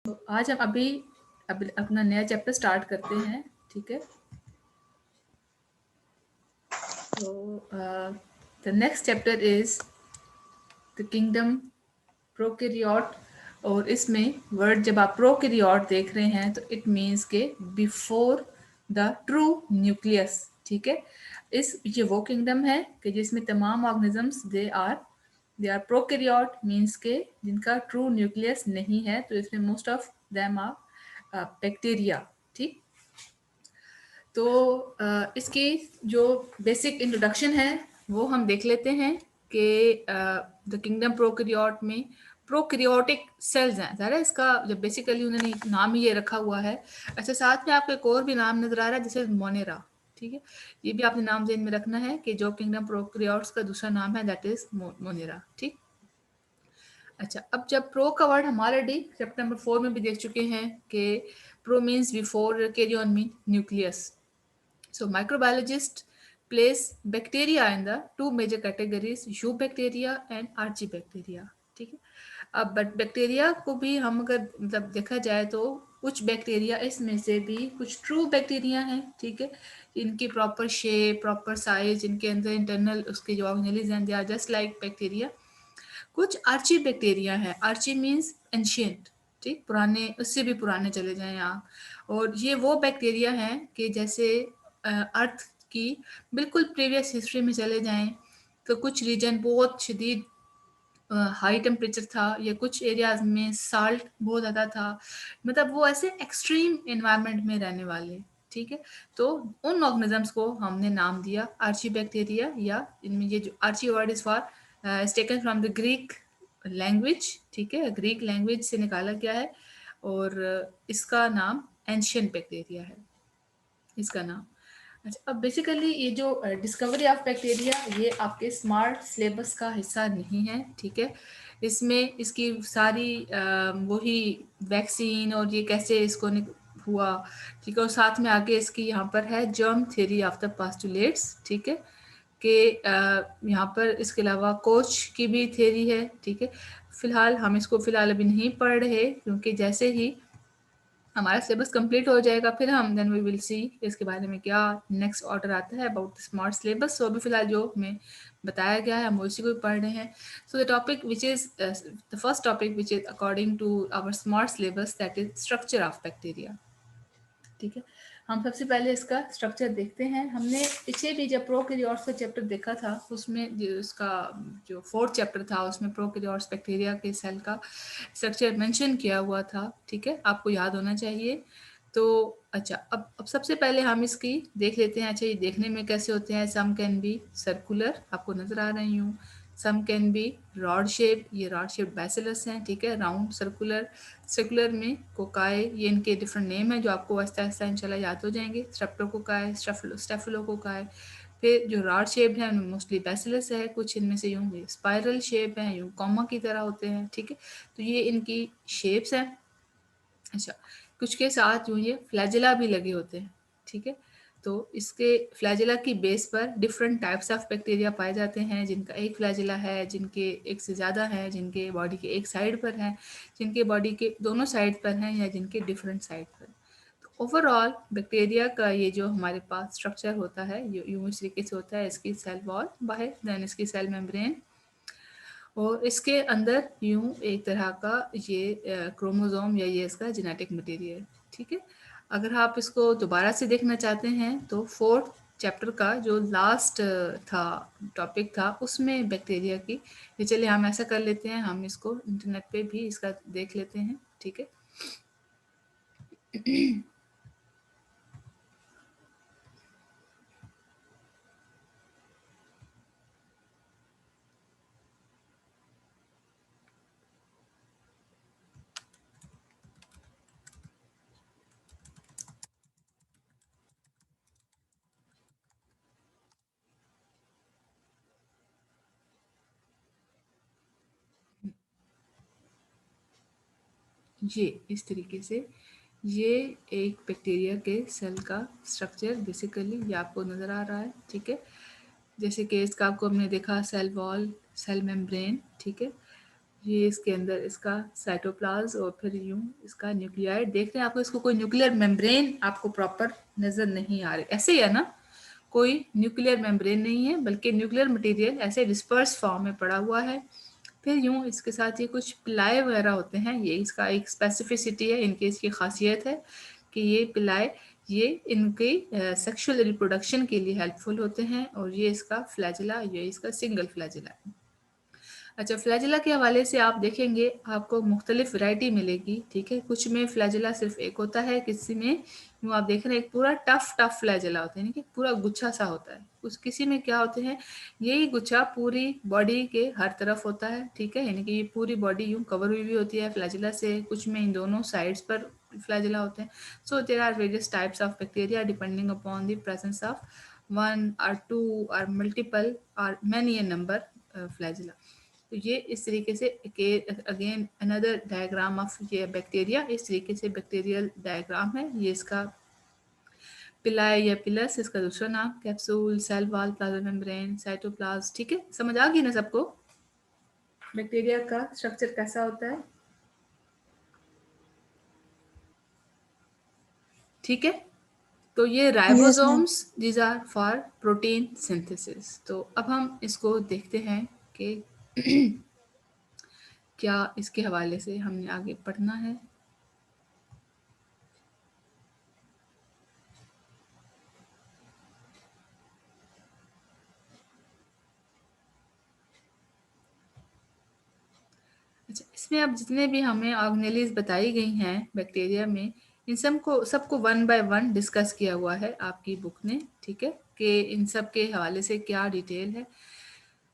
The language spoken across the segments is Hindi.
तो आज हम अभी अपना नया चैप्टर स्टार्ट करते हैं, ठीक है। तो the next chapter is the kingdom prokaryote. और इसमें वर्ड जब आप प्रोकैरियोट देख रहे हैं तो इट मीन्स के बिफोर द ट्रू न्यूक्लियस, ठीक है। ये वो किंगडम है कि जिसमें तमाम organisms they are prokaryote, means के जिनका ट्रू न्यूक्लियस नहीं है। तो इसमें most of them are bacteria, ठीक। तो इसकी जो बेसिक इंट्रोडक्शन है वो हम देख लेते हैं कि द किंगडम प्रोकैरियोट में प्रोकैरियोटिक सेल्स हैं। ज़रा इसका जब बेसिकली उन्होंने नाम ही ये रखा हुआ है। अच्छा, साथ में आपको एक और भी नाम नजर आ रहा है जैसे मोनेरा, ठीक है। ये भी आपने नाम ध्यान में रखना है कि जो किंगडम प्रोकैरियोट्स का दूसरा नाम है दैट इज मोनेरा, ठीक। अच्छा, अब जब प्रो का वर्ड हम ऑलरेडी चैप्टर नंबर 4 में भी देख चुके हैं कि pro means before, karyon mean nucleus. So microbiologists place bacteria in the two major categories, eubacteria and archibacteria, ठीक है। अब बैक्टीरिया को भी हम अगर मतलब देखा जाए तो कुछ बैक्टीरिया इसमें से भी कुछ ट्रू बैक्टीरिया हैं, ठीक है। इनकी प्रॉपर शेप, प्रॉपर साइज, इनके अंदर इंटरनल उसके जो ऑर्गेनेलिज हैं they are just like bacteria. कुछ आर्ची बैक्टीरिया है, आर्ची मीन्स एंशियंट, ठीक, पुराने, उससे भी पुराने चले जाएं आप। और ये वो बैक्टीरिया हैं कि जैसे अर्थ की बिल्कुल प्रीवियस हिस्ट्री में चले जाएं तो कुछ रीजन बहुत शदीद हाई टेम्परेचर था या कुछ एरियाज में साल्ट बहुत ज़्यादा था, मतलब वो ऐसे एक्सट्रीम इन्वायरमेंट में रहने वाले, ठीक है। तो उन ऑर्गेनिजम्स को हमने नाम दिया आर्ची बैक्टीरिया, या इनमें ये जो archae word is for is taken from the Greek language, ठीक है, ग्रीक लैंग्वेज से निकाला गया है। और इसका नाम एंशियंट बैक्टीरिया है, इसका नाम। अच्छा, अब बेसिकली ये जो डिस्कवरी ऑफ बैक्टीरिया ये आपके स्मार्ट सिलेबस का हिस्सा नहीं है, ठीक है। इसमें इसकी सारी वही वैक्सीन और ये कैसे इसको हुआ, ठीक है। और साथ में आगे इसकी यहाँ पर है germ theory of the postulates, ठीक है, कि यहाँ पर इसके अलावा कोच की भी थ्योरी है, ठीक है। फिलहाल हम इसको फिलहाल अभी नहीं पढ़ रहे क्योंकि जैसे ही हमारा सिलेबस कंप्लीट हो जाएगा फिर हम देन वी विल सी इसके बारे में क्या नेक्स्ट ऑर्डर आता है अबाउट स्मार्ट सिलेबस। सो अभी फिलहाल जो हमें बताया गया है हम उसी को पढ़ रहे हैं। So the topic which is the first topic which is according to our smart syllabus that is structure of bacteria, ठीक है। हम सबसे पहले इसका स्ट्रक्चर देखते हैं। हमने पीछे भी जब प्रोकैरियोट्स का चैप्टर देखा था उसमें जो उसका जो 4th चैप्टर था उसमें प्रोकैरियोट्स बैक्टीरिया के सेल का स्ट्रक्चर मेंशन किया हुआ था, ठीक है, आपको याद होना चाहिए। तो अच्छा, अब सबसे पहले हम इसकी देख लेते हैं। अच्छा, ये देखने में कैसे होते हैं। सम कैन बी सर्कुलर, आपको नजर आ रही हूँ। Some can be rod shape, ये रॉड शेप बैसिलस हैं, ठीक है, राउंड सर्कुलर। सर्कुलर में कोकाई, ये इनके डिफरेंट नेम है जो आपको आहिस्ता आहिस्ता इंशाल्लाह याद हो जाएंगे। स्ट्रेप्टोकोकाई, स्टेफिलोकोकाई। फिर जो रॉड शेप है उनमें मोस्टली बैसिलस है, कुछ इनमें से यूं स्पाइरल शेप है, यूं कॉमा की तरह होते हैं, ठीक है। तो ये इनकी शेप्स हैं। अच्छा, कुछ के साथ यूं ये फ्लैजिला भी लगे होते हैं, ठीक है। तो इसके फ्लैजिला की बेस पर डिफरेंट टाइप्स ऑफ बैक्टीरिया पाए जाते हैं, जिनका एक फ्लैजिला है, जिनके एक से ज़्यादा है, जिनके बॉडी के एक साइड पर हैं, जिनके बॉडी के दोनों साइड पर हैं, या जिनके डिफरेंट साइड पर। तो ओवरऑल बैक्टीरिया का ये जो हमारे पास स्ट्रक्चर होता है ये यूं इस तरीके से होता है। इसकी सेल वॉल बाहर, देन इसकी सेल मेम्ब्रेन, और इसके अंदर यूं एक तरह का ये क्रोमोसोम या ये इसका जेनेटिक मटेरियल, ठीक है। अगर आप इसको दोबारा से देखना चाहते हैं तो 4th चैप्टर का जो लास्ट था टॉपिक था उसमें बैक्टीरिया की, ये चलिए हम ऐसा कर लेते हैं, हम इसको इंटरनेट पे भी इसका देख लेते हैं, ठीक है। ये इस तरीके से ये एक बैक्टीरिया के सेल का स्ट्रक्चर बेसिकली ये आपको नज़र आ रहा है, ठीक है। जैसे कि इसका आपको हमने देखा सेल वॉल, सेल मेम्ब्रेन, ठीक है। ये इसके अंदर इसका साइटोप्लाज्म और फिर यूं इसका न्यूक्लियाइड देख रहे हैं आपको, इसको कोई न्यूक्लियर मेम्ब्रेन आपको प्रॉपर नजर नहीं आ रही, ऐसे ही है ना, कोई न्यूक्लियर मेम्ब्रेन नहीं है बल्कि न्यूक्लियर मटेरियल ऐसे डिस्पर्स फॉर्म में पड़ा हुआ है। फिर यूं इसके साथ ये कुछ पिलाए वगैरह होते हैं, ये इसका एक स्पेसिफिसिटी है, इनकी इसकी खासियत है कि ये पिलाए ये इनके सेक्सुअल रिप्रोडक्शन के लिए हेल्पफुल होते हैं। और ये इसका फ्लैजिला, ये इसका सिंगल फ्लैजिला है। अच्छा, फ्लैजिला के हवाले से आप देखेंगे आपको मुख्तलिफ वैरायटी मिलेगी, ठीक है। कुछ में फ्लैजिला सिर्फ एक होता है, किसी में यूँ आप देख रहे हैं एक पूरा टफ फ्लैजिला होता है, यानी कि पूरा गुच्छा सा होता है। उस किसी में क्या होते हैं, यही गुच्छा पूरी बॉडी के हर तरफ होता है, ठीक है, यानी कि ये पूरी बॉडी यूँ कवर हुई भी होती है फ्लैजिला से। कुछ में इन दोनों साइड्स पर फ्लैजिला होते हैं। So there are various types of bacteria depending upon the presence of one और टू और मल्टीपल और मैनी ए नंबर फ्लैजिला। तो ये इस तरीके से अगेन अनदर डायग्राम ऑफ ये बैक्टीरिया, इस तरीके से बैक्टीरियल डायग्राम है। ये इसका पिलाए या पिलस, इसका दूसरा नाम capsule, cell wall, plasma membrane, cytoplasm, ठीक है। समझ आ गई ना सबको बैक्टीरिया का स्ट्रक्चर कैसा होता है, ठीक है। तो ये yes ma'am. Ribosomes these are for protein synthesis. तो अब हम इसको देखते हैं कि क्या इसके हवाले से हमने आगे पढ़ना है। अच्छा, इसमें अब जितने भी हमें ऑर्गेनेलिज बताई गई हैं बैक्टीरिया में, इन सबको वन बाय वन डिस्कस किया हुआ है आपकी बुक ने, ठीक है, कि इन सब के हवाले से क्या डिटेल है।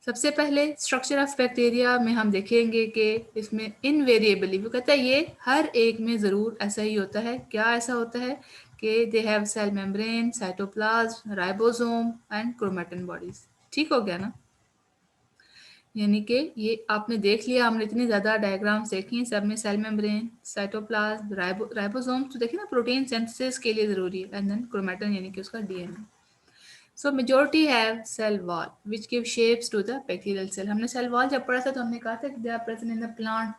सबसे पहले स्ट्रक्चर ऑफ बैक्टीरिया में हम देखेंगे कि इसमें इनवेरिएबली वो कहता है ये हर एक में ज़रूर ऐसा ही होता है। क्या ऐसा होता है कि they have cell membrane, cytoplasm, ribosome and chromatin bodies. ठीक हो गया ना, यानी कि ये आपने देख लिया, हमने इतनी ज़्यादा डायग्राम्स देखी हैं, सब में सेल मेम्ब्रेन, साइटोप्लाज्म, राइबोसोम तो देखिए ना प्रोटीन सिंथेसिस के लिए ज़रूरी है, एंड देन क्रोमेटिन यानी कि उसका DNA. So majority have cell wall which give shapes to the bacterial cell. हमने सेल वॉल जब पढ़ा था तो हमने कहा था कि they are present in the plant,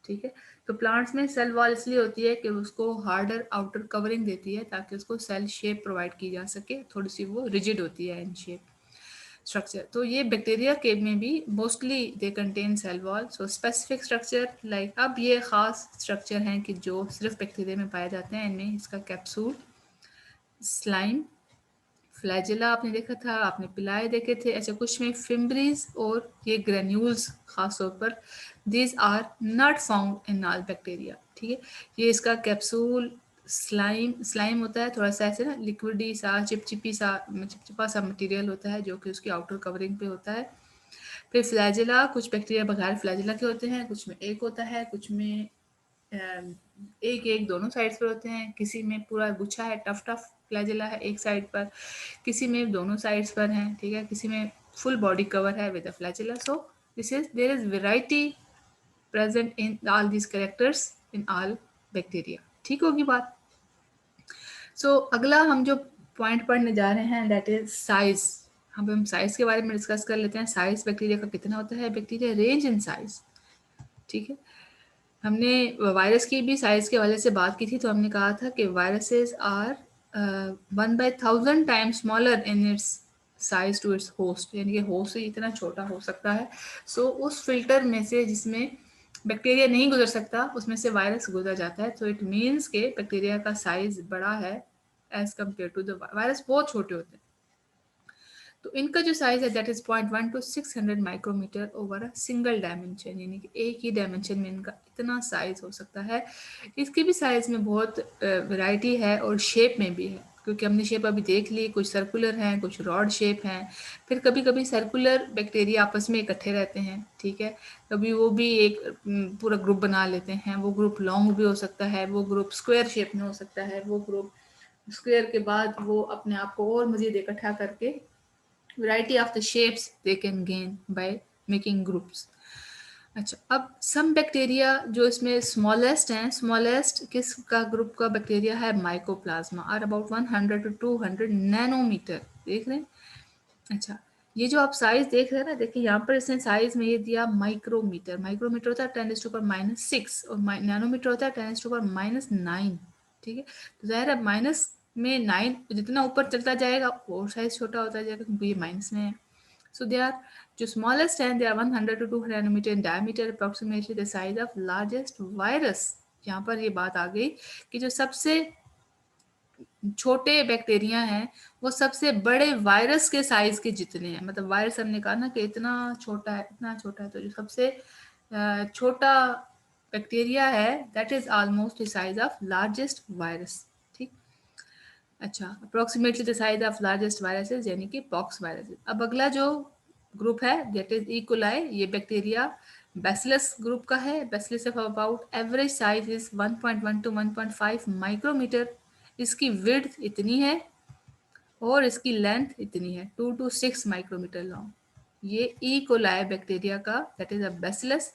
ठीक है। तो प्लांट्स में सेल वॉल इसलिए होती है कि उसको हार्डर आउटर कवरिंग देती है ताकि उसको सेल शेप प्रोवाइड की जा सके, थोड़ी सी वो रिजिड होती है इन शेप स्ट्रक्चर। तो ये बैक्टीरिया के में भी mostly they contain cell wall. So specific structure like, अब ये खास स्ट्रक्चर हैं कि जो सिर्फ बैक्टीरिया में पाए जाते हैं। इनमें इसका कैप्सूल, स्लाइम, फ्लैजिला आपने देखा था, आपने पिलाए देखे थे। ऐसे कुछ में फिम्ब्रीज और ये ग्रेन्यूल्स खास तौर पर, these are not found in all bacteria, ठीक है। ये इसका कैप्सूल, स्लाइम होता है थोड़ा सा ऐसे ना लिक्विडी सा, चिपचिपा सा मटेरियल होता है जो कि उसकी आउटर कवरिंग पे होता है। फिर फ्लैजिला, कुछ बैक्टीरिया बगैर फ्लैजिला के होते हैं, कुछ में एक होता है, कुछ में एक एक दोनों साइड्स पर होते हैं। किसी में पूरा गुच्छा है, टफ फ्लैजिला है एक साइड पर, किसी में दोनों साइड्स पर हैं, ठीक है। किसी में फुल बॉडी कवर है with a flagella. So this is there is variety present in all these characters in all bacteria, ठीक होगी बात। अगला हम जो पॉइंट पढ़ने जा रहे हैं दैट इज साइज। हम साइज के बारे में डिस्कस कर लेते हैं। साइज बैक्टीरिया का कितना होता है, बैक्टीरिया रेंज इन साइज, ठीक है। हमने वायरस की भी साइज के हवाले से बात की थी, तो हमने कहा था कि viruses are 1/1000 times smaller in its size to its host, यानी कि होस्ट से इतना छोटा हो सकता है। उस फिल्टर में से जिसमें बैक्टीरिया नहीं गुजर सकता उसमें से वायरस गुजर जाता है। तो इट मीन्स के बैक्टीरिया का साइज बड़ा है as compare to the virus, बहुत छोटे होते हैं। तो इनका जो साइज है that is 0.1 to 600 micrometer over a single dimension, यानी कि एक ही डायमेंशन में इनका इतना साइज हो सकता है। इसकी भी साइज में बहुत वैरायटी है और शेप में भी है, क्योंकि हमने शेप अभी देख ली, कुछ सर्कुलर हैं, कुछ रॉड शेप हैं। फिर कभी कभी सर्कुलर बैक्टीरिया आपस में इकट्ठे रहते हैं, ठीक है। कभी वो भी एक पूरा ग्रुप बना लेते हैं, वो ग्रुप लॉन्ग भी हो सकता है, वो ग्रुप स्क्वायर शेप में हो सकता है, वो ग्रुप स्क्वायर के बाद वो अपने आप को और मज़ीद इकट्ठा करके variety of the shapes they can gain by making groups। अच्छा, अब सम बैक्टीरिया जो इसमें स्मॉलेस्ट हैं, स्मॉलेस्ट किस का ग्रुप का बैक्टीरिया है, mycoplasma, are about 100 to 200 nanometer, देख रहे हैं। अच्छा, ये जो आप साइज देख रहे हैं ना, देखिए यहाँ पर इसने साइज में ये दिया माइक्रोमीटर। माइक्रोमीटर होता है 10⁻⁻⁶ और नैनोमीटर होता है 10⁻⁹ ठीक है। तो जाहिर है माइनस में 9 जितना ऊपर चलता जाएगा और साइज छोटा होता जाएगा, क्योंकि ये माइनस में है। सो दे आर जो स्मॉलेस्ट हैं, they are 100 to 200 nanometer in diameter, approximately the size of largest virus. यहाँ पर ये बात आ गई कि जो सबसे छोटे बैक्टीरिया हैं वो सबसे बड़े वायरस के साइज के जितने हैं। मतलब वायरस हमने कहा ना कि इतना छोटा है, इतना छोटा है, तो जो सबसे छोटा बैक्टीरिया है that is almost the size of largest virus. ठीक, अच्छा, approximately the size of largest viruses यानी कि पॉक्स वायरसेस। अब अगला जो ग्रुप है दैट इज इकोलाई, ये बैक्टीरिया बैसिलस ग्रुप का है। Bacillus of about average size is 1.1 to 1.5 micrometer. इसकी विड्थ इतनी है और इसकी लेंथ इतनी है 2 to 6 माइक्रोमीटर लॉन्ग। ये ई कोलाई बैक्टीरिया का दैट इज अ बैसिलस।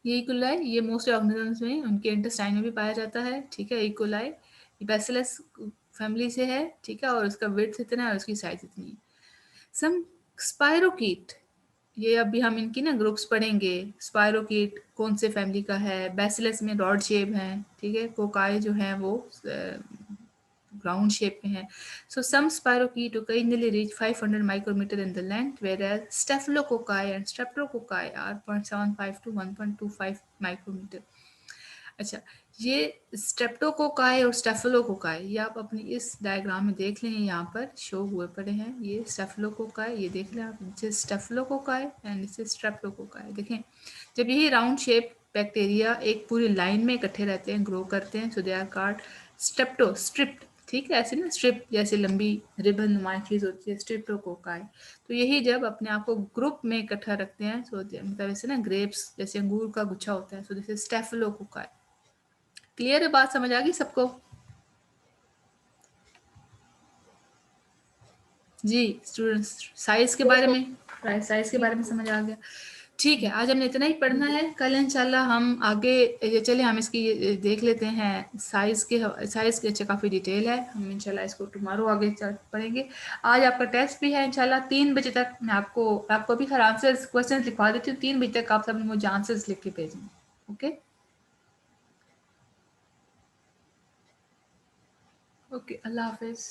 ये ई कोलाई ये मोस्ट ऑर्गेनिजम्स में उनके इंटेस्टाइन में भी पाया जाता है। ठीक है, ई कोलाई बैसिलस फैमिली से है। ठीक है, और उसका विड्थ इतना है और उसकी साइज इतनी है। सम स्पायरोकीट, ये अभी हम इनकी ना ग्रुप्स पढ़ेंगे। स्पायरोकीट कौन से फैमिली का है? बैसिलस में रॉड शेप है। ठीक है, कोकाई जो है वो ग्राउंड शेप में है। सो सम स्पायरोकीट occasionally reach 500 micrometer in the length, whereas staphylococci and streptococci are 0.75 to 1.25 micrometer। अच्छा, ये स्ट्रेप्टोकोकाई और स्टेफिलोकोकाई ये आप अपनी इस डायग्राम में देख लें, यहाँ पर शो हुए पड़े हैं। ये स्टेफिलोकोकाई, ये देख लें आप, नीचे स्टेफिलोकोकाई एंड नीचे स्ट्रेप्टोकोकाई। देखें, जब यही राउंड शेप बैक्टीरिया एक पूरी लाइन में इकट्ठे रहते हैं, ग्रो करते हैं, सो दे आर कॉल्ड स्ट्रिप्ट। ठीक है, ऐसे ना स्ट्रिप जैसे लंबी रिबन नुमा चीज होती है, स्ट्रिप्टोकोकाई। तो यही जब अपने आप को ग्रुप में इकट्ठा रखते हैं, सो मतलब ऐसे ना ग्रेप्स जैसे अंगूर का गुच्छा होता है, सो दिस इज स्टेफिलोकोकाई। क्लियर है, बात समझ आ गई सबको? जी स्टूडेंट्स, साइज के बारे में, साइज के बारे में समझ आ गया। ठीक है, आज हमने इतना ही पढ़ना है। कल इंशाल्लाह हम आगे चले, हम इसकी देख लेते हैं साइज के। साइज के अच्छा काफ़ी डिटेल है, हम इंशाल्लाह इसको टुमारो आगे पढ़ेंगे। आज आपका टेस्ट भी है इंशाल्लाह 3 बजे तक। मैं आपको भी खैर आंसर्स क्वेश्चन लिखवा देती हूँ। 3 बजे तक आप सब मुझे आंसर्स लिख के भेजेंगे। ओके ओके, अल्लाह हाफिज़।